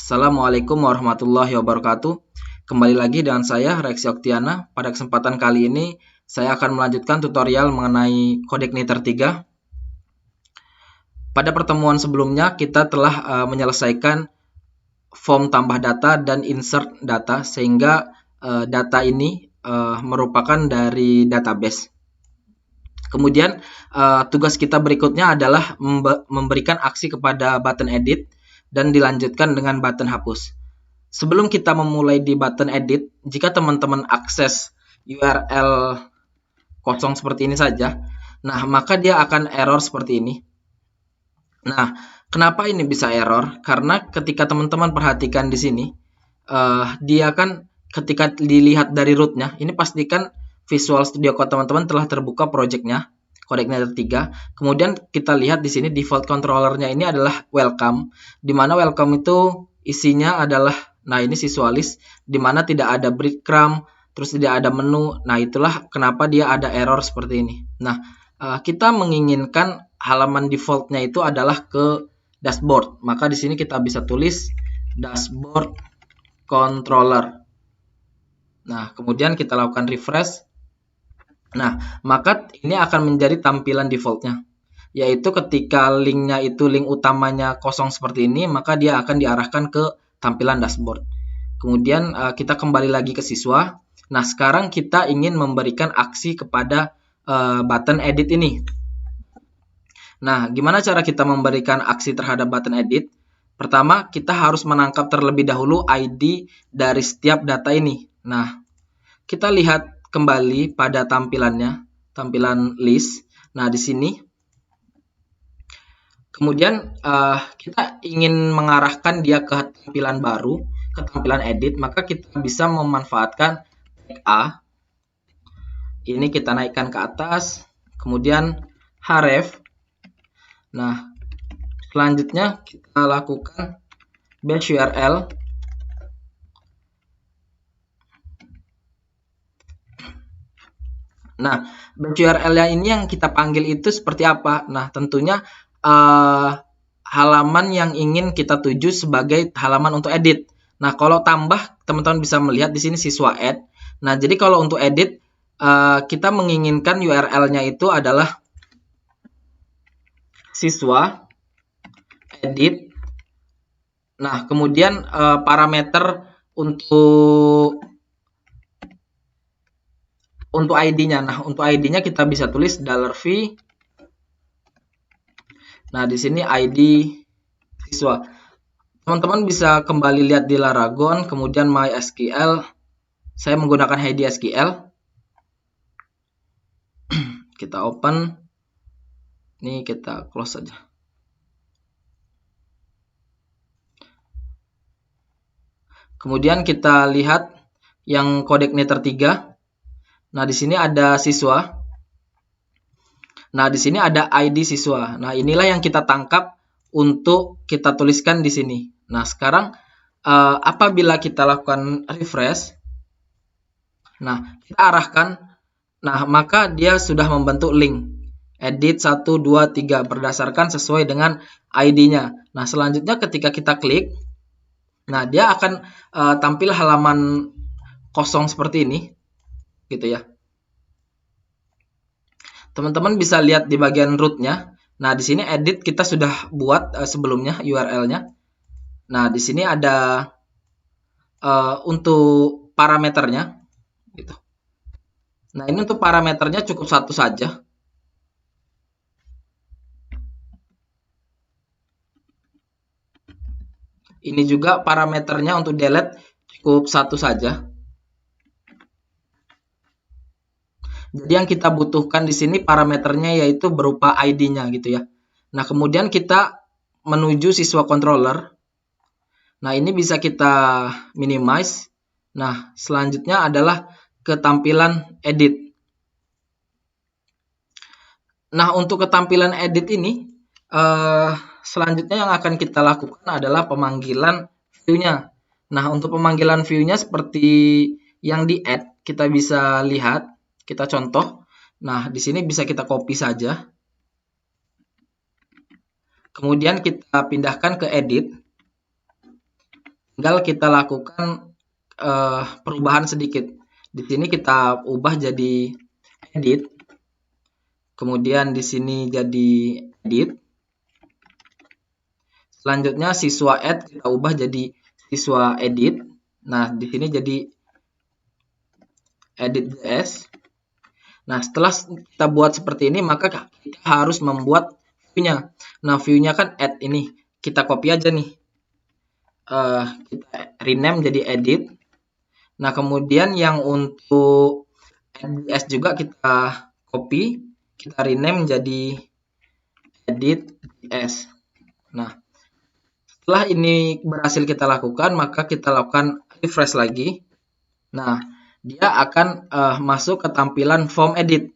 Assalamualaikum warahmatullahi wabarakatuh. Kembali lagi dengan saya, Reksi Oktiana. Pada kesempatan kali ini, saya akan melanjutkan tutorial mengenai Codegniter 3. Pada pertemuan sebelumnya, kita telah menyelesaikan form tambah data dan insert data, sehingga data ini merupakan dari database. Kemudian, tugas kita berikutnya adalah memberikan aksi kepada button edit dan dilanjutkan dengan button hapus. Sebelum kita memulai di button edit, jika teman-teman akses URL kosong seperti ini saja, nah maka dia akan error seperti ini. Nah, kenapa ini bisa error? Karena ketika teman-teman perhatikan di sini, dia kan ketika dilihat dari rootnya, ini pastikan Visual Studio Code teman-teman telah terbuka projectnya, Codegniter 3. Kemudian kita lihat di sini default controllernya ini adalah welcome, di mana welcome itu isinya adalah, nah ini visualis, di mana tidak ada breadcrumb, terus tidak ada menu. Nah itulah kenapa dia ada error seperti ini. Nah kita menginginkan halaman defaultnya itu adalah ke dashboard, maka di sini kita bisa tulis dashboard controller. Nah kemudian kita lakukan refresh. Nah, maka ini akan menjadi tampilan defaultnya, yaitu ketika linknya itu link utamanya kosong seperti ini, maka dia akan diarahkan ke tampilan dashboard. Kemudian kita kembali lagi ke siswa. Nah, sekarang kita ingin memberikan aksi kepada button edit ini. Nah, gimana cara kita memberikan aksi terhadap button edit? Pertama, kita harus menangkap terlebih dahulu ID dari setiap data ini. Nah, kita lihat kembali pada tampilannya, tampilan list. Nah, di sini kemudian kita ingin mengarahkan dia ke tampilan baru, ke tampilan edit, maka kita bisa memanfaatkan tag A. Ini kita naikkan ke atas, kemudian href. Nah, selanjutnya kita lakukan bash URL. Nah, batch URL-nya ini yang kita panggil itu seperti apa? Nah, tentunya halaman yang ingin kita tuju sebagai halaman untuk edit. Nah, kalau tambah, teman-teman bisa melihat di sini siswa add. Nah, jadi kalau untuk edit, kita menginginkan URL-nya itu adalah siswa edit. Nah, kemudian parameter untuk ID-nya. Nah, untuk ID-nya kita bisa tulis $v. Nah, di sini ID siswa. Teman-teman bisa kembali lihat di Laragon, kemudian MySQL. Saya menggunakan Heidi SQL. Kita open. Ini kita close saja. Kemudian kita lihat yang Codegniter 3. Nah, di sini ada siswa. Nah, di sini ada ID siswa. Nah, inilah yang kita tangkap untuk kita tuliskan di sini. Nah, sekarang apabila kita lakukan refresh, nah, kita arahkan, nah, maka dia sudah membentuk link. Edit 1, 2, 3 berdasarkan sesuai dengan ID-nya. Nah, selanjutnya ketika kita klik, nah, dia akan tampil halaman kosong seperti ini. Gitu ya. Teman-teman bisa lihat di bagian root-nya. Nah, di sini edit kita sudah buat sebelumnya URL-nya. Nah, di sini ada untuk parameternya gitu. Nah, ini untuk parameternya cukup satu saja. Ini juga parameternya untuk delete cukup satu saja. Jadi yang kita butuhkan di sini parameternya yaitu berupa ID-nya gitu ya. Nah, kemudian kita menuju siswa controller. Nah, ini bisa kita minimize. Nah, selanjutnya adalah ketampilan edit. Nah, untuk ketampilan edit ini, selanjutnya yang akan kita lakukan adalah pemanggilan view-nya. Nah, untuk pemanggilan view-nya seperti yang di add, kita bisa lihat. Kita contoh. Nah, di sini bisa kita copy saja. Kemudian kita pindahkan ke edit. tinggal kita lakukan perubahan sedikit. Di sini kita ubah jadi edit, kemudian di sini jadi edit. Selanjutnya siswa add kita ubah jadi siswa edit. Nah, di sini jadi edit.js. Nah, setelah kita buat seperti ini, maka kita harus membuat view-nya. Nah, view-nya kan add ini. Kita copy aja nih. Kita rename jadi edit. Nah, kemudian yang untuk edit juga kita copy. Kita rename jadi edit.js. Nah, setelah ini berhasil kita lakukan, maka kita lakukan refresh lagi. Nah, dia akan masuk ke tampilan form edit.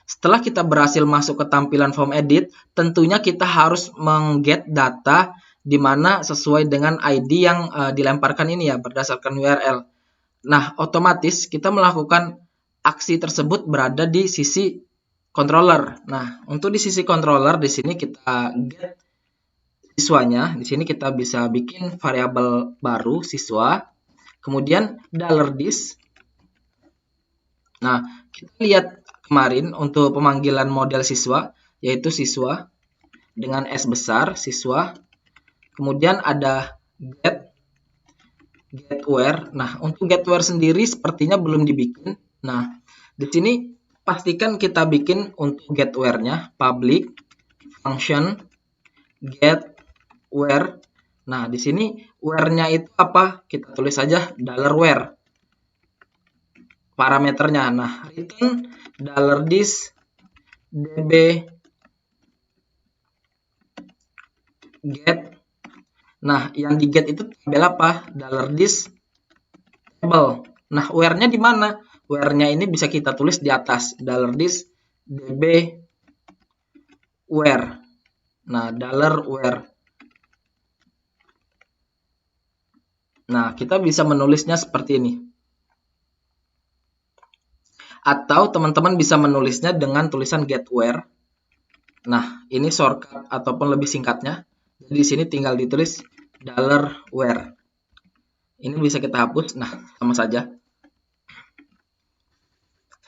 Setelah kita berhasil masuk ke tampilan form edit, tentunya kita harus mengget data di mana sesuai dengan ID yang dilemparkan ini ya, berdasarkan URL. Nah, otomatis kita melakukan aksi tersebut berada di sisi controller. Nah, untuk di sisi controller di sini kita get siswanya. Di sini kita bisa bikin variabel baru siswa. Kemudian $this. Nah, kita lihat kemarin untuk pemanggilan model siswa, yaitu siswa dengan S besar, siswa. Kemudian ada getWhere. Nah, untuk getWhere sendiri sepertinya belum dibikin. Nah, di sini pastikan kita bikin untuk getWhere-nya public function getWhere. Nah, di sini where-nya itu apa? Kita tulis saja $where. Parameternya. Nah, return $this db get. Nah, yang di get itu tabel apa? $this table. Nah, where-nya di mana? Where-nya ini bisa kita tulis di atas. $this db where. Nah, $where. Nah, kita bisa menulisnya seperti ini. Atau teman-teman bisa menulisnya dengan tulisan getWhere. Nah, ini shortcut ataupun lebih singkatnya. Jadi di sini tinggal ditulis $where. Ini bisa kita hapus. Nah, sama saja.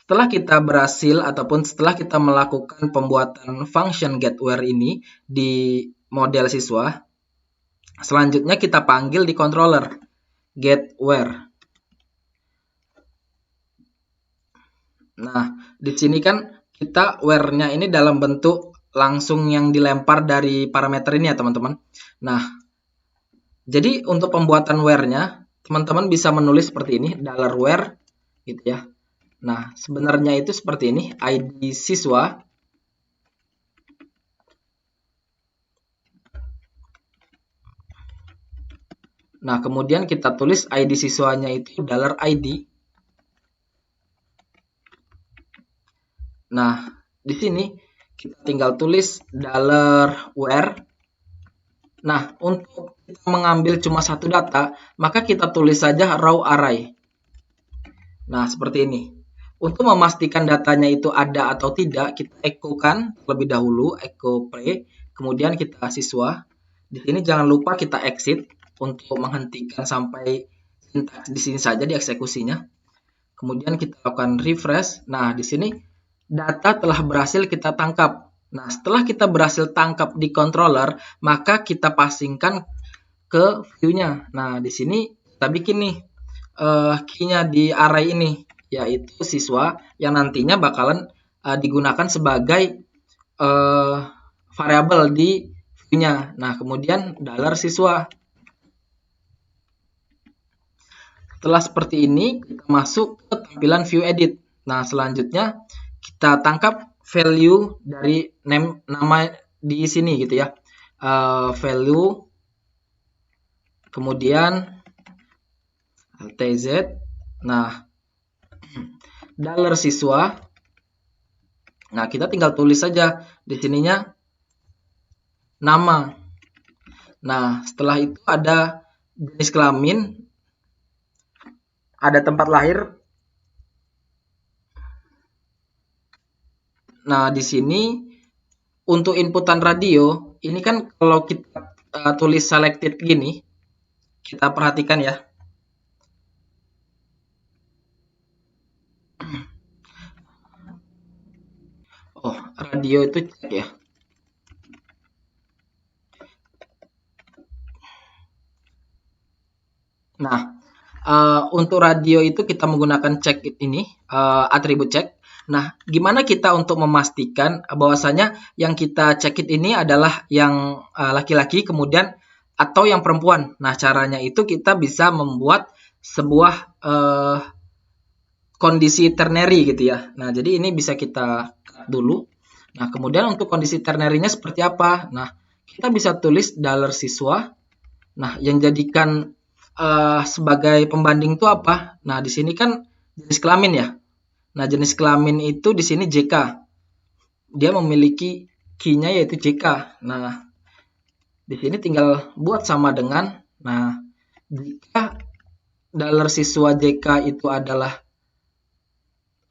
Setelah kita berhasil ataupun setelah kita melakukan pembuatan function getWhere ini di model siswa, selanjutnya kita panggil di controller getWhere. Nah, di sini kan kita where-nya ini dalam bentuk langsung yang dilempar dari parameter ini ya, teman-teman. Nah, jadi untuk pembuatan where-nya, teman-teman bisa menulis seperti ini, $where, gitu ya. Nah, sebenarnya itu seperti ini, ID siswa. Nah, kemudian kita tulis ID siswanya itu $id. Nah, di sini kita tinggal tulis $where. Nah, untuk kita mengambil cuma satu data, maka kita tulis saja raw array. Nah, seperti ini. Untuk memastikan datanya itu ada atau tidak, kita echo-kan terlebih dahulu, echo pre, kemudian kita siswa. Di sini jangan lupa kita exit untuk menghentikan sampai sintaks di sini saja di eksekusinya. Kemudian kita lakukan refresh. Nah, di sini data telah berhasil kita tangkap. Nah, setelah kita berhasil tangkap di controller, maka kita passingkan ke view-nya. Nah, di sini kita bikin nih key-nya di array ini, yaitu siswa yang nantinya bakalan digunakan sebagai variabel di view-nya. Nah, kemudian $siswa. Setelah seperti ini, kita masuk ke tampilan view edit. Nah, selanjutnya kita tangkap value dari nama di sini gitu ya. Value, kemudian tz. Nah, $siswa. Nah, kita tinggal tulis saja di sininya nama. Nah, setelah itu ada jenis kelamin, ada tempat lahir. Nah, di sini untuk inputan radio, ini kan kalau kita tulis selected gini, kita perhatikan ya. Oh, radio itu cek ya. Nah, untuk radio itu kita menggunakan check ini, atribut check. Nah, gimana kita untuk memastikan bahwasanya yang kita cekit ini adalah yang laki-laki kemudian atau yang perempuan. Nah, caranya itu kita bisa membuat sebuah kondisi ternary gitu ya. Nah, jadi ini bisa kita cut dulu. Nah, kemudian untuk kondisi ternary-nya seperti apa? Nah, kita bisa tulis $siswa. Nah, yang jadikan sebagai pembanding itu apa? Nah, di sini kan jenis kelamin ya. Nah, jenis kelamin itu di sini JK. Dia memiliki key-nya yaitu JK. Nah, di sini tinggal buat sama dengan, nah, jika $siswa JK itu adalah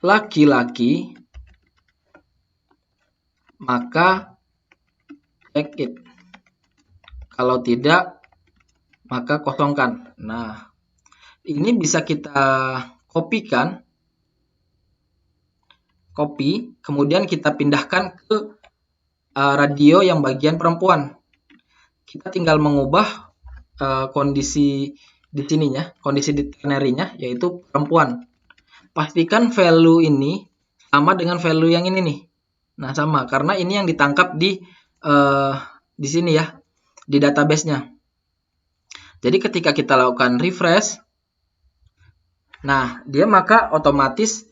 laki-laki, maka check it. Kalau tidak, maka kosongkan. Nah, ini bisa kita kopikan, kemudian kita pindahkan ke radio yang bagian perempuan. Kita tinggal mengubah kondisi di sininya, kondisi di ternary-nya yaitu perempuan. Pastikan value ini sama dengan value yang ini nih. Nah, sama karena ini yang ditangkap di sini ya, di database-nya. Jadi ketika kita lakukan refresh, nah dia maka otomatis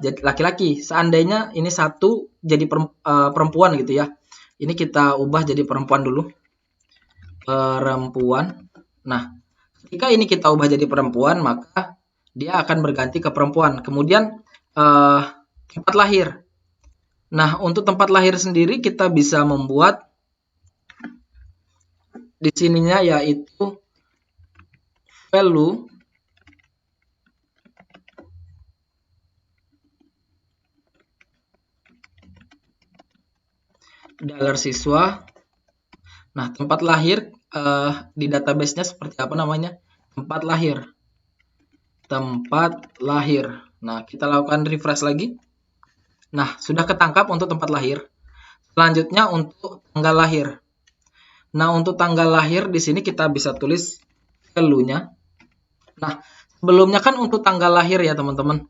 jadi laki-laki. Seandainya ini satu jadi perempuan gitu ya. Ini kita ubah jadi perempuan dulu. Perempuan. Nah, ketika ini kita ubah jadi perempuan, maka dia akan berganti ke perempuan. Kemudian tempat lahir. Nah, untuk tempat lahir sendiri kita bisa membuat di sininya yaitu value $siswa. Nah, tempat lahir di database-nya seperti apa namanya? Tempat lahir. Tempat lahir. Nah, kita lakukan refresh lagi. Nah, sudah ketangkap untuk tempat lahir. Selanjutnya untuk tanggal lahir. Nah, untuk tanggal lahir di sini kita bisa tulis value-nya. Nah, sebelumnya kan untuk tanggal lahir ya, teman-teman.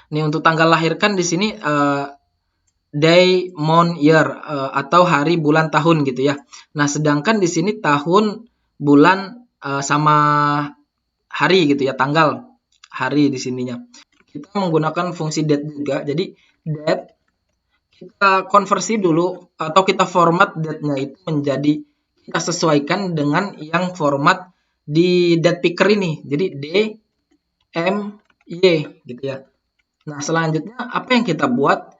Nih, untuk tanggal lahir kan di sini day, month, year atau hari, bulan, tahun gitu ya. Nah, sedangkan di sini tahun, bulan sama hari gitu ya, tanggal, hari di sininya. Kita menggunakan fungsi date juga. Jadi date kita konversi dulu atau kita format date-nya itu menjadi kita sesuaikan dengan yang format di date picker ini. Jadi D, M, Y gitu ya. Nah, selanjutnya apa yang kita buat?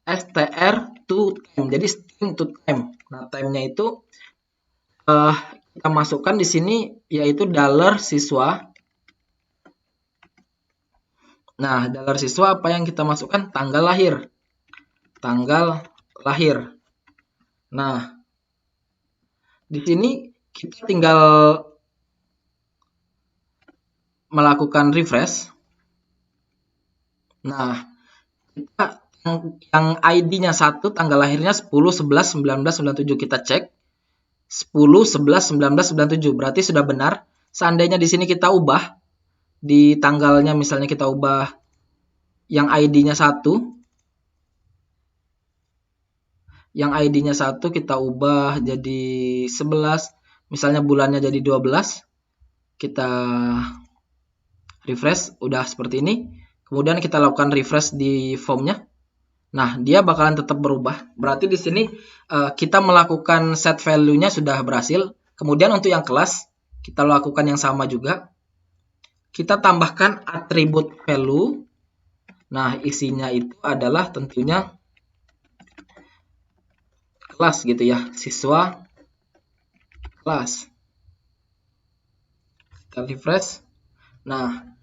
str to time. Jadi string to time. Nah, time-nya itu kita masukkan di sini yaitu $siswa. Nah, $siswa apa yang kita masukkan? Tanggal lahir. Tanggal lahir. Nah, di sini kita tinggal melakukan refresh. Nah, kita yang ID-nya 1, tanggal lahirnya 10, 11, 19, 97 kita cek. 10, 11, 19, 97 berarti sudah benar. Seandainya di sini kita ubah di tanggalnya, misalnya kita ubah yang ID-nya 1. Yang ID-nya 1 kita ubah jadi 11, misalnya bulannya jadi 12. Kita refresh, udah seperti ini. Kemudian kita lakukan refresh di formnya. Nah, dia bakalan tetap berubah. Berarti di sini kita melakukan set value-nya sudah berhasil. Kemudian untuk yang kelas, kita lakukan yang sama juga. Kita tambahkan atribut value. Nah, isinya itu adalah tentunya kelas gitu ya, siswa kelas. Kita refresh. Nah,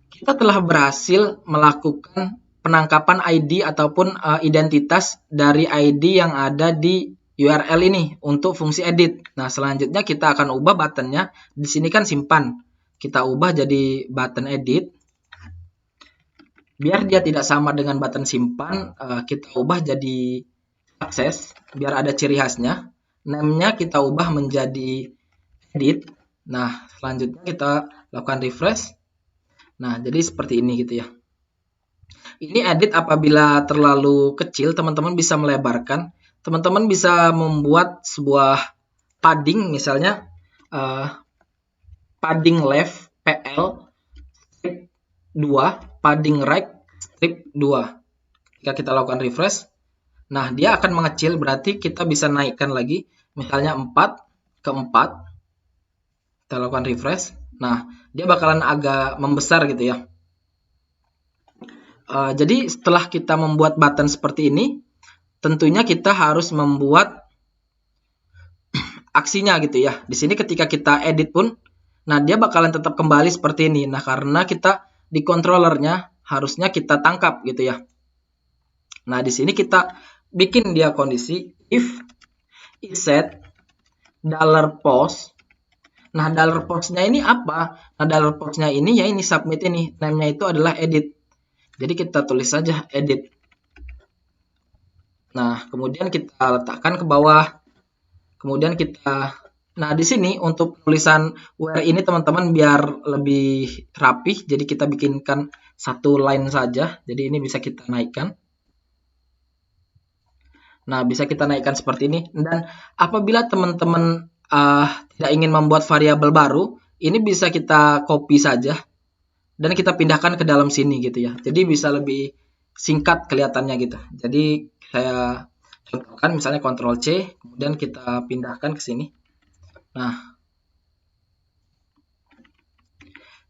kita telah berhasil melakukan penangkapan ID ataupun identitas dari ID yang ada di URL ini untuk fungsi edit. Nah, selanjutnya kita akan ubah buttonnya. Di sini kan simpan. Kita ubah jadi button edit. Biar dia tidak sama dengan button simpan, kita ubah jadi akses, biar ada ciri khasnya. Name-nya kita ubah menjadi edit. Nah, selanjutnya kita lakukan refresh. Nah, jadi seperti ini gitu ya. Ini edit apabila terlalu kecil, teman-teman bisa melebarkan. Teman-teman bisa membuat sebuah padding, misalnya padding left PL strip 2, padding right strip 2. Jika kita lakukan refresh, nah dia akan mengecil, berarti kita bisa naikkan lagi, misalnya 4 ke 4. Kita lakukan refresh, nah dia bakalan agak membesar gitu ya. Jadi setelah kita membuat button seperti ini, tentunya kita harus membuat aksinya gitu ya. Di sini ketika kita edit pun, nah dia bakalan tetap kembali seperti ini. Nah, karena kita di controllernya harusnya kita tangkap gitu ya. Nah, di sini kita bikin dia kondisi if set $post. Nah, $post-nya ini apa? Nah, $post-nya ini ya ini submit ini. Name-nya itu adalah edit. Jadi kita tulis saja edit. Nah, kemudian kita letakkan ke bawah. Kemudian kita, nah di sini untuk tulisan where ini teman-teman biar lebih rapih, jadi kita bikinkan satu line saja. Jadi ini bisa kita naikkan. Nah, bisa kita naikkan seperti ini. Dan apabila teman-teman tidak ingin membuat variabel baru, ini bisa kita copy saja dan kita pindahkan ke dalam sini gitu ya. Jadi bisa lebih singkat kelihatannya gitu. Jadi saya contohkan misalnya Ctrl C, kemudian kita pindahkan ke sini. Nah,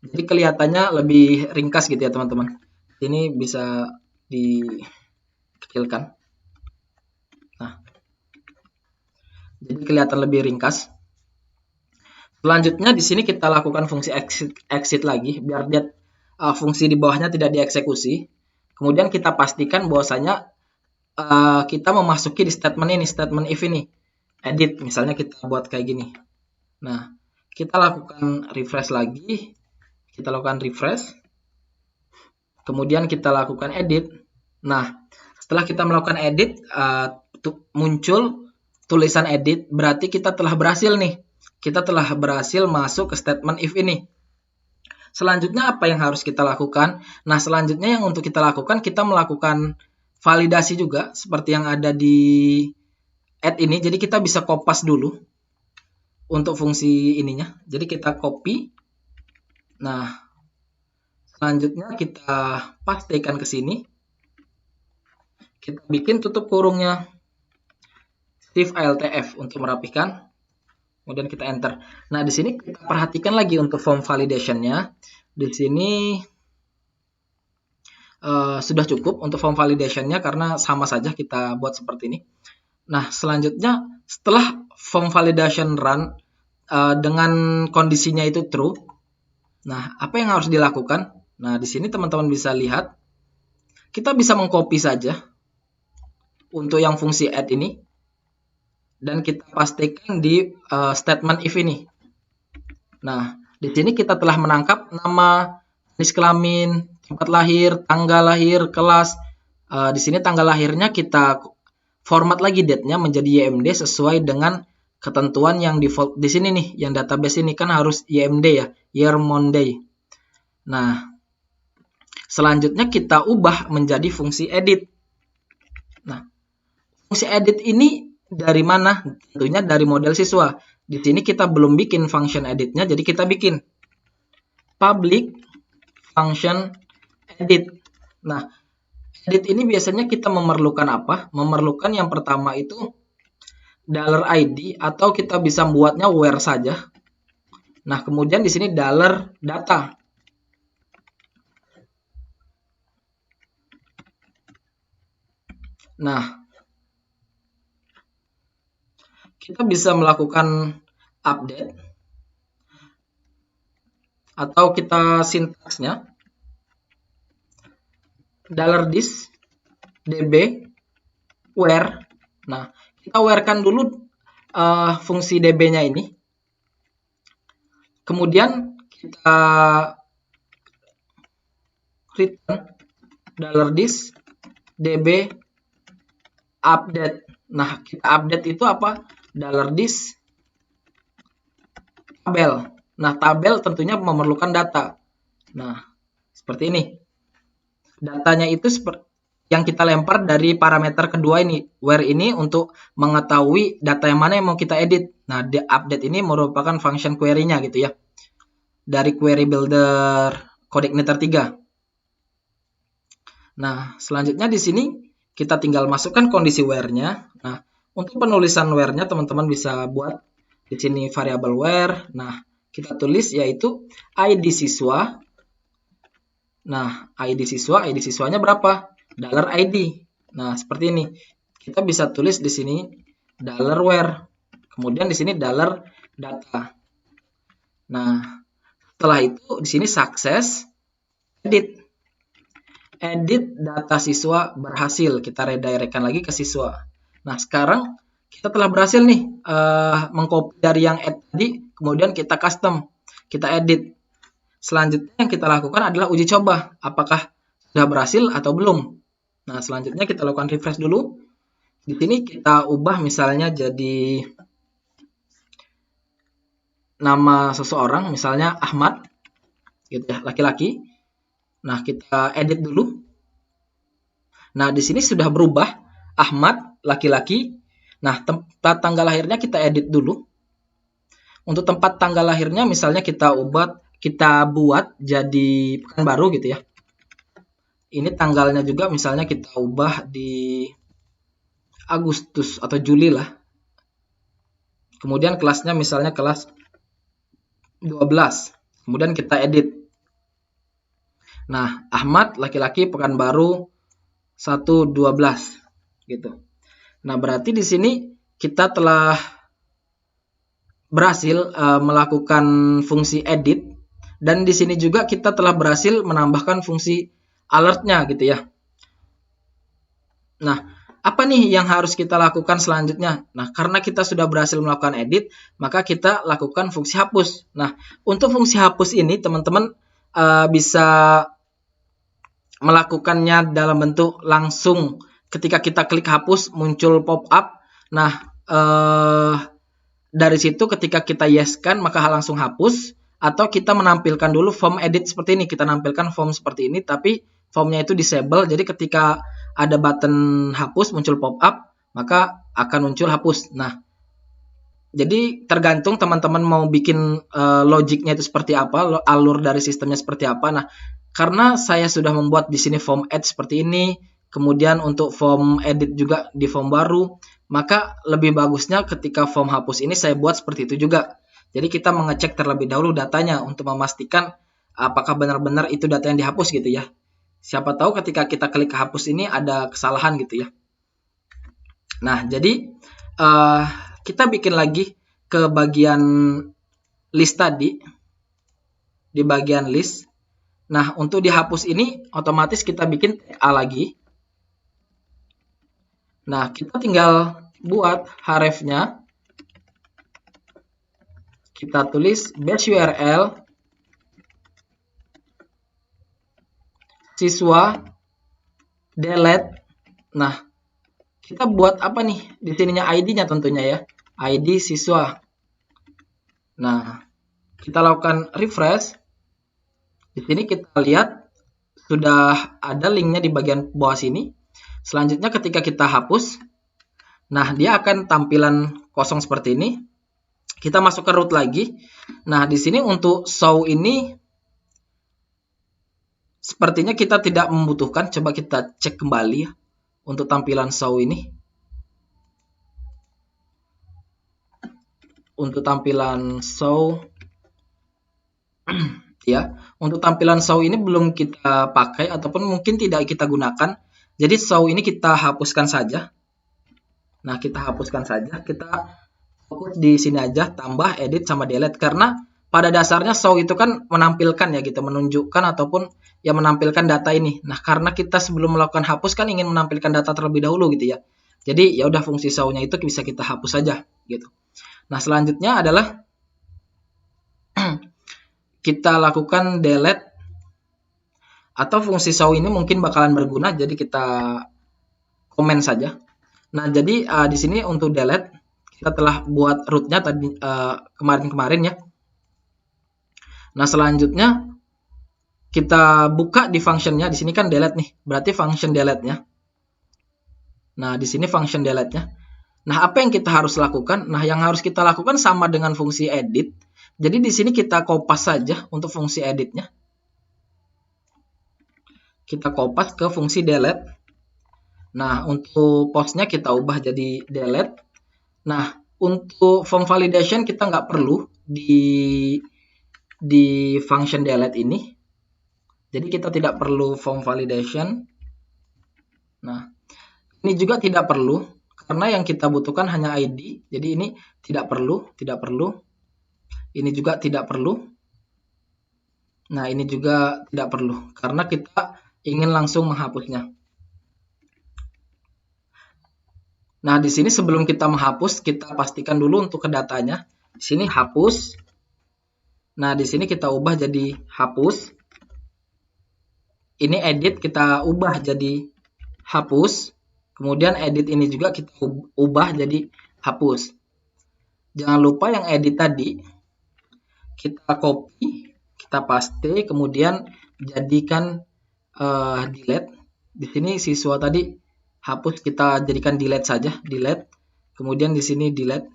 jadi kelihatannya lebih ringkas gitu ya teman-teman. Ini bisa dikecilkan. Nah, jadi kelihatan lebih ringkas. Selanjutnya di sini kita lakukan fungsi exit lagi, biar dia fungsi di bawahnya tidak dieksekusi. Kemudian kita pastikan bahwasanya kita memasuki di statement ini, statement if ini. Edit, misalnya kita buat kayak gini. Nah, kita lakukan refresh lagi. Kita lakukan refresh. Kemudian kita lakukan edit. Nah, setelah kita melakukan edit, muncul tulisan edit, berarti kita telah berhasil nih. Kita telah berhasil masuk ke statement if ini. Selanjutnya apa yang harus kita lakukan? Nah, selanjutnya yang untuk kita lakukan, kita melakukan validasi juga seperti yang ada di add ini. Jadi kita bisa kopas dulu untuk fungsi ininya. Jadi kita copy. Nah, selanjutnya kita pastekan ke sini. Kita bikin tutup kurungnya shift ALTF untuk merapikan. Kemudian kita enter. Nah, di sini kita perhatikan lagi untuk form validation-nya. Di sini sudah cukup untuk form validation-nya karena sama saja kita buat seperti ini. Nah, selanjutnya setelah form validation run dengan kondisinya itu true. Nah, apa yang harus dilakukan? Nah, di sini teman-teman bisa lihat. Kita bisa mengcopy saja untuk yang fungsi add ini. Dan kita pastikan di statement if ini. Nah, di sini kita telah menangkap nama, jenis kelamin, tempat lahir, tanggal lahir, kelas. Di sini tanggal lahirnya kita format lagi date-nya menjadi YMD sesuai dengan ketentuan yang default di sini nih. Yang database ini kan harus YMD ya, year month day. Nah, selanjutnya kita ubah menjadi fungsi edit. Nah, fungsi edit ini dari mana? Tentunya dari model siswa. Di sini kita belum bikin function editnya, jadi kita bikin public function edit. Nah, edit ini biasanya kita memerlukan apa? Memerlukan yang pertama itu $id atau kita bisa buatnya where saja. Nah, kemudian di sini $data. Nah, kita bisa melakukan update atau kita sintaksnya $this db where. Nah, Kita where-kan dulu fungsi db-nya ini. Kemudian kita return $this db update. Nah, kita update itu apa? $this tabel. Nah, tabel tentunya memerlukan data. Nah, seperti ini. Datanya itu yang kita lempar dari parameter kedua ini, where ini untuk mengetahui data yang mana yang mau kita edit. Nah, di update ini merupakan function query-nya gitu ya. Dari query builder CodeIgniter 3. Nah, selanjutnya di sini kita tinggal masukkan kondisi where-nya. Nah, untuk penulisan where-nya teman-teman bisa buat di sini variabel where. Nah, kita tulis yaitu ID siswa. Nah, ID siswanya berapa? $ID. Nah, seperti ini. Kita bisa tulis di sini $where. Kemudian di sini $data. Nah, setelah itu di sini success edit. Edit data siswa berhasil. Kita redirectkan lagi ke siswa. Nah, sekarang kita telah berhasil nih mengcopy dari yang add tadi, kemudian kita custom, kita edit. Selanjutnya yang kita lakukan adalah uji coba, apakah sudah berhasil atau belum. Nah, selanjutnya kita lakukan refresh dulu. Di sini kita ubah misalnya jadi nama seseorang, misalnya Ahmad, gitu ya, laki-laki. Nah, kita edit dulu. Nah, di sini sudah berubah, Ahmad, laki-laki. Nah, tempat tanggal lahirnya kita edit dulu. Untuk tempat tanggal lahirnya misalnya kita buat jadi Pekanbaru gitu ya. Ini tanggalnya juga misalnya kita ubah di Agustus atau Juli lah. Kemudian kelasnya misalnya kelas 12. Kemudian kita edit. Nah, Ahmad laki-laki Pekanbaru 1/12 gitu. Nah, berarti di sini kita telah berhasil melakukan fungsi edit, dan di sini juga kita telah berhasil menambahkan fungsi alertnya gitu ya. Nah, apa nih yang harus kita lakukan selanjutnya? Nah, karena kita sudah berhasil melakukan edit, maka kita lakukan fungsi hapus. Nah, untuk fungsi hapus ini teman-teman bisa melakukannya dalam bentuk langsung ketika kita klik hapus muncul pop-up. Nah, dari situ ketika kita yes-kan maka langsung hapus, atau kita menampilkan dulu form edit seperti ini. Kita nampilkan form seperti ini tapi formnya itu disable. Jadi ketika ada button hapus muncul pop-up, maka akan muncul hapus. Nah, jadi tergantung teman-teman mau bikin logiknya itu seperti apa, alur dari sistemnya seperti apa. Nah, karena saya sudah membuat di sini form add seperti ini, kemudian untuk form edit juga di form baru, maka lebih bagusnya ketika form hapus ini saya buat seperti itu juga. Jadi kita mengecek terlebih dahulu datanya untuk memastikan apakah benar-benar itu data yang dihapus gitu ya. Siapa tahu ketika kita klik hapus ini ada kesalahan gitu ya. Nah, jadi kita bikin lagi ke bagian list tadi. Di bagian list. Nah, untuk dihapus ini otomatis kita bikin TA lagi. Nah, kita tinggal buat href-nya. Kita tulis base URL siswa delete. Nah, kita buat apa nih? Di sininya ID-nya tentunya ya. ID siswa. Nah, kita lakukan refresh. Di sini kita lihat sudah ada linknya di bagian bawah sini. Selanjutnya ketika kita hapus, nah dia akan tampilan kosong seperti ini. Kita masuk ke root lagi. Nah, di sini untuk show ini sepertinya kita tidak membutuhkan. Coba kita cek kembali ya untuk tampilan show ini. Untuk tampilan show ya, untuk tampilan show ini belum kita pakai ataupun mungkin tidak kita gunakan. Jadi show ini kita hapuskan saja. Nah, kita hapuskan saja. Kita fokus di sini aja, tambah, edit, sama delete. Karena pada dasarnya show itu kan menampilkan ya gitu, menunjukkan ataupun ya menampilkan data ini. Nah, karena kita sebelum melakukan hapus kan ingin menampilkan data terlebih dahulu gitu ya. Jadi ya udah fungsi show-nya itu bisa kita hapus saja gitu. Nah, selanjutnya adalah kita lakukan delete, atau fungsi show ini mungkin bakalan berguna, jadi kita komen saja. Nah, jadi di sini untuk delete kita telah buat root-nya tadi kemarin-kemarin ya. Nah, selanjutnya kita buka di function-nya. Di sini kan delete nih, berarti function delete-nya. Nah, di sini function delete-nya. Nah, apa yang kita harus lakukan? Nah, yang harus kita lakukan sama dengan fungsi edit. Jadi di sini kita kopas saja untuk fungsi edit-nya. Kita kopas ke fungsi delete. Nah, untuk post-nya kita ubah jadi delete. Nah, untuk form validation kita nggak perlu di function delete ini. Jadi kita tidak perlu form validation. Nah, ini juga tidak perlu karena yang kita butuhkan hanya ID. Jadi ini tidak perlu. Ini juga tidak perlu. Nah, ini juga tidak perlu karena kita ingin langsung menghapusnya. Nah, di sini sebelum kita menghapus, kita pastikan dulu untuk ke datanya. Di sini hapus. Nah, di sini kita ubah jadi hapus. Ini edit kita ubah jadi hapus. Kemudian edit ini juga kita ubah jadi hapus. Jangan lupa yang edit tadi kita copy, kita paste, kemudian jadikan delete. Di sini siswa tadi hapus, kita jadikan delete saja, delete. Kemudian di sini delete.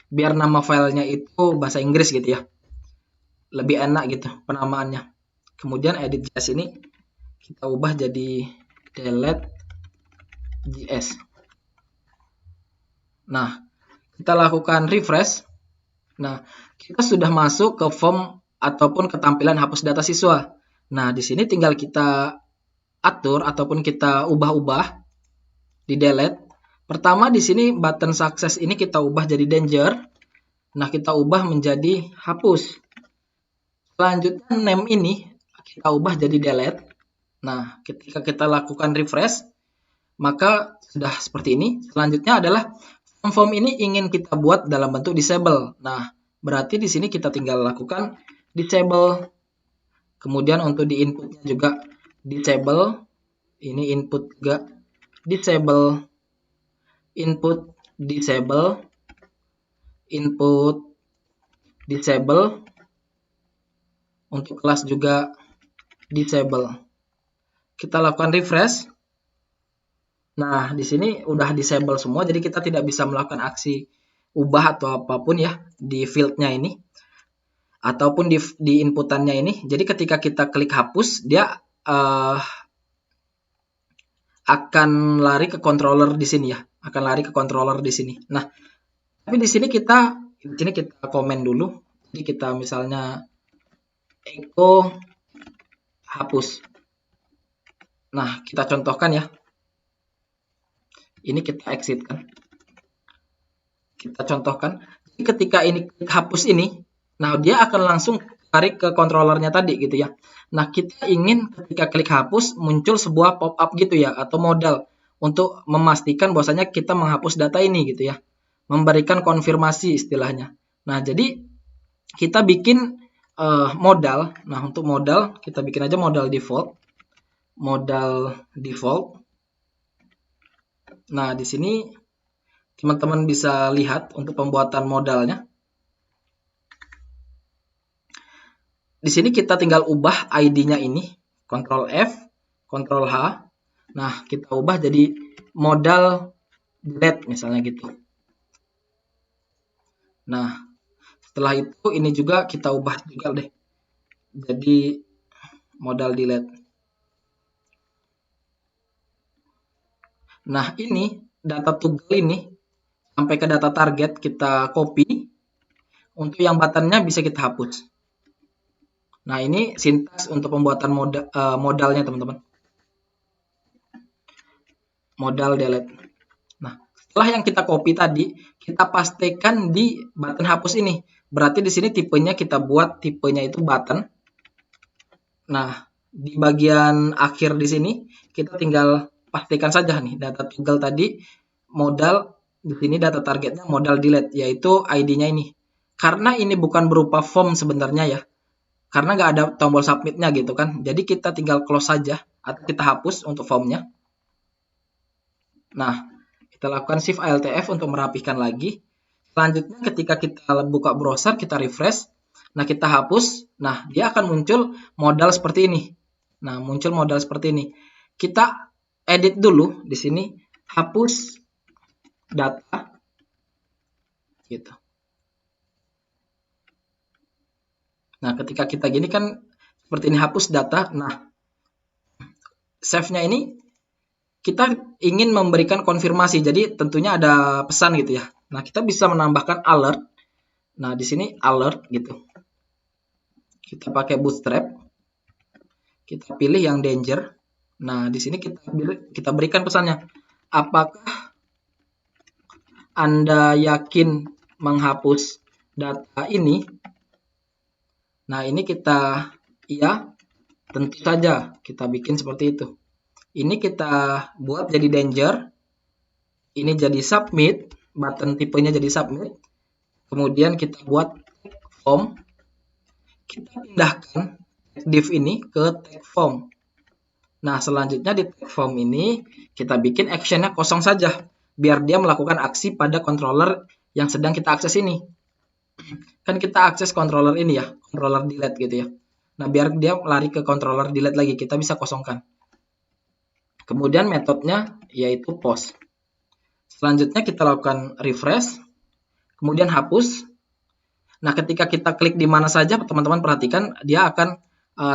Biar nama filenya itu bahasa Inggris gitu ya. Lebih enak gitu penamaannya. Kemudian edit JS ini kita ubah jadi delete JS. Nah, kita lakukan refresh. Nah, kita sudah masuk ke form ataupun ketampilan hapus data siswa. Nah, di sini tinggal kita atur ataupun kita ubah-ubah di delete. Pertama di sini button success ini kita ubah jadi danger. Nah, kita ubah menjadi hapus. Selanjutnya name ini kita ubah jadi delete. Nah, ketika kita lakukan refresh, maka sudah seperti ini. Selanjutnya adalah form ini ingin kita buat dalam bentuk disable. Nah, berarti di sini kita tinggal lakukan disable. Kemudian untuk di inputnya juga disable. Ini input juga disable. Input disable. Input disable. Untuk kelas juga disable. Kita lakukan refresh. Nah, di sini udah disable semua, jadi kita tidak bisa melakukan aksi ubah atau apapun ya di field-nya ini ataupun di inputannya ini. Jadi ketika kita klik hapus, dia akan lari ke controller di sini ya, akan lari ke controller di sini. Nah, tapi di sini kita komen dulu. Jadi kita misalnya echo hapus. Nah, kita contohkan ya. Ini kita exit kan. Kita contohkan. Jadi ketika ini klik hapus ini, nah dia akan langsung tarik ke controllernya tadi gitu ya. Nah, kita ingin ketika klik hapus muncul sebuah pop-up gitu ya, atau modal untuk memastikan bahwasanya kita menghapus data ini gitu ya. Memberikan konfirmasi istilahnya. Nah, jadi kita bikin modal. Nah, untuk modal kita bikin aja modal default. Modal default. Nah, di sini teman-teman bisa lihat untuk pembuatan modalnya. Di sini kita tinggal ubah ID-nya ini, Ctrl F, Ctrl H. Nah, kita ubah jadi modal delete misalnya gitu. Nah, setelah itu ini juga kita ubah juga deh. Jadi modal delete. Nah, ini data toggle ini sampai ke data target kita copy. Untuk yang buttonnya bisa kita hapus. Nah, ini sintaks untuk pembuatan modalnya teman-teman. Modal delete. Nah, setelah yang kita copy tadi, kita pastikan di button hapus ini. Berarti di sini tipenya kita buat tipenya itu button. Nah, di bagian akhir di sini kita tinggal pastikan saja nih data toggle tadi modal di sini data targetnya modal delete, yaitu ID-nya ini. Karena ini bukan berupa form sebenarnya ya, karena nggak ada tombol submit-nya gitu kan. Jadi kita tinggal close saja atau kita hapus untuk formnya. Nah, kita lakukan Shift ALTF untuk merapikan lagi. Selanjutnya ketika kita buka browser, kita refresh. Nah, kita hapus. Nah, dia akan muncul modal seperti ini. Nah, muncul modal seperti ini. Kita edit dulu di sini, hapus data gitu. Nah, ketika kita gini kan seperti ini, hapus data. Nah, save-nya ini kita ingin memberikan konfirmasi. Jadi tentunya ada pesan gitu ya. Nah, kita bisa menambahkan alert. Nah, di sini alert gitu. Kita pakai bootstrap. Kita pilih yang danger. Nah, di sini kita berikan pesannya. Apakah Anda yakin menghapus data ini? Nah, ini kita iya, tentu saja kita bikin seperti itu. Ini kita buat jadi danger. Ini jadi submit, button tipenya jadi submit. Kemudian kita buat tag form. Kita pindahkan div ini ke tag form. Nah, selanjutnya di tag form ini kita bikin actionnya kosong saja, biar dia melakukan aksi pada controller yang sedang kita akses ini. Kan kita akses controller ini ya, controller delete gitu ya. Nah, biar dia lari ke controller delete lagi, kita bisa kosongkan. Kemudian metodenya yaitu post. Selanjutnya kita lakukan refresh, kemudian hapus. Nah, ketika kita klik di mana saja, teman-teman perhatikan dia akan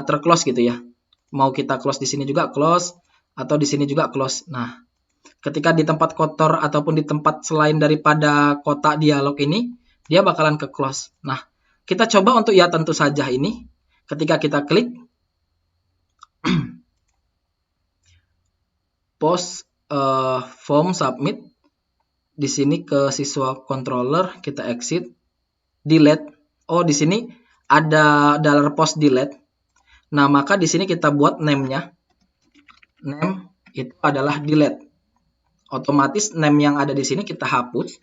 terclose gitu ya. Mau kita close di sini juga close, atau di sini juga close. Nah, ketika di tempat kotor ataupun di tempat selain daripada kotak dialog ini, dia bakalan ke close. Nah, kita coba untuk ya tentu saja ini. Ketika kita klik post form submit, di sini ke siswa controller, kita exit, delete. Oh, di sini ada $post delete. Nah, maka di sini kita buat name-nya. Name itu adalah delete. Otomatis name yang ada di sini kita hapus.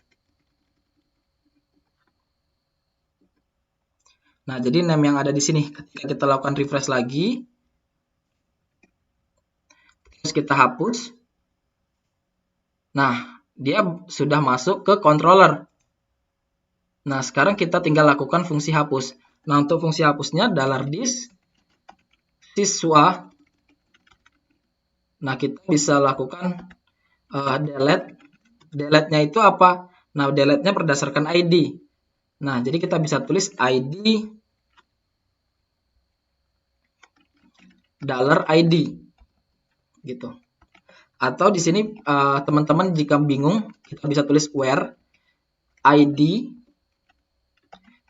Nah, jadi name yang ada di sini ketika kita lakukan refresh lagi, terus kita hapus. Nah, dia sudah masuk ke controller. Nah, sekarang kita tinggal lakukan fungsi hapus. Nah, untuk fungsi hapusnya $dis siswa. Nah, kita bisa lakukan delete. Delete-nya itu apa? Nah, delete-nya berdasarkan ID. Nah, jadi kita bisa tulis ID $ID gitu. Atau di sini teman-teman jika bingung, kita bisa tulis where ID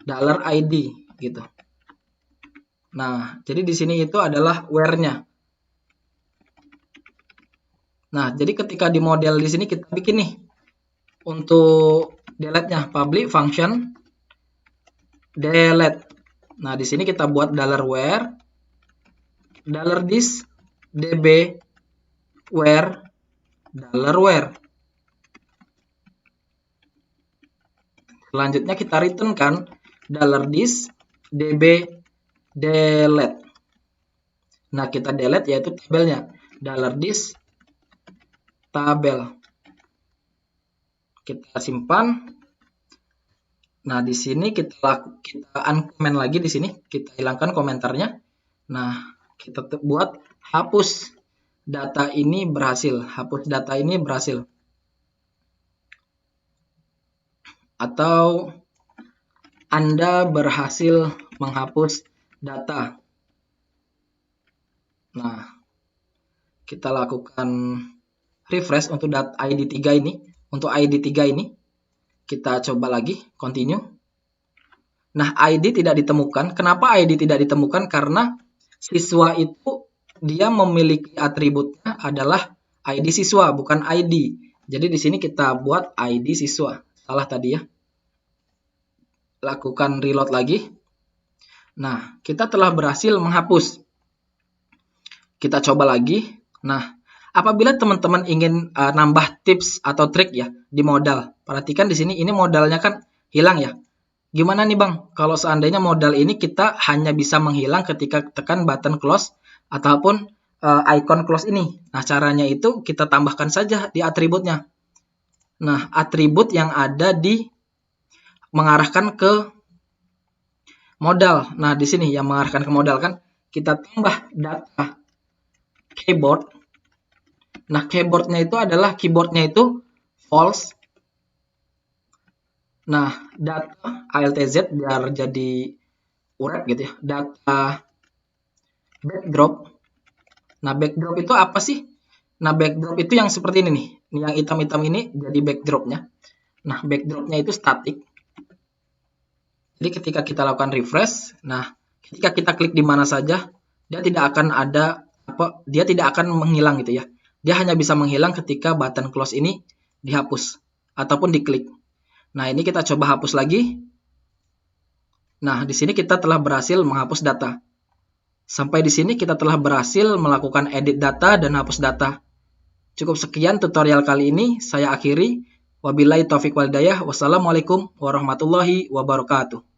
$ID gitu. Nah, jadi di sini itu adalah where-nya. Nah, jadi ketika di model di sini kita bikin nih untuk delete-nya public function delete. Nah, di sini kita buat $where $dis db where $where. Selanjutnya kita return kan $dis db delete. Nah, kita delete yaitu tabelnya $dis tabel. Kita simpan. Nah, di sini kita uncomment lagi di sini, kita hilangkan komentarnya. Nah, kita buat hapus data ini berhasil. Hapus data ini berhasil. Atau Anda berhasil menghapus data. Nah, kita lakukan refresh untuk ID 3 ini. Untuk ID 3 ini, kita coba lagi, continue. Nah, ID tidak ditemukan. Kenapa ID tidak ditemukan? Karena siswa itu dia memiliki atributnya adalah ID siswa, bukan ID. Jadi di sini kita buat ID siswa. Salah tadi ya. Lakukan reload lagi. Nah, kita telah berhasil menghapus. Kita coba lagi. Nah, apabila teman-teman ingin nambah tips atau trik ya di modal, perhatikan di sini ini modalnya kan hilang ya. Gimana nih Bang, kalau seandainya modal ini kita hanya bisa menghilang ketika tekan button close ataupun icon close ini. Nah, caranya itu kita tambahkan saja di atributnya. Nah, atribut yang ada di mengarahkan ke modal. Nah, di sini yang mengarahkan ke modal kan kita tambah data keyboard. Nah, keyboardnya itu false. Nah, data ALTZ biar jadi urep gitu ya. Data backdrop. Nah, backdrop itu apa sih? Nah, backdrop itu yang seperti ini nih. Yang hitam-hitam ini jadi backdropnya. Nah, backdropnya itu static. Jadi ketika kita lakukan refresh, nah ketika kita klik di mana saja, dia tidak akan menghilang gitu ya. Dia hanya bisa menghilang ketika button close ini dihapus ataupun diklik. Nah, ini kita coba hapus lagi. Nah, di sini kita telah berhasil menghapus data. Sampai di sini kita telah berhasil melakukan edit data dan hapus data. Cukup sekian tutorial kali ini, saya akhiri. Wabillahi taufiq wal hidayah. Wassalamualaikum warahmatullahi wabarakatuh.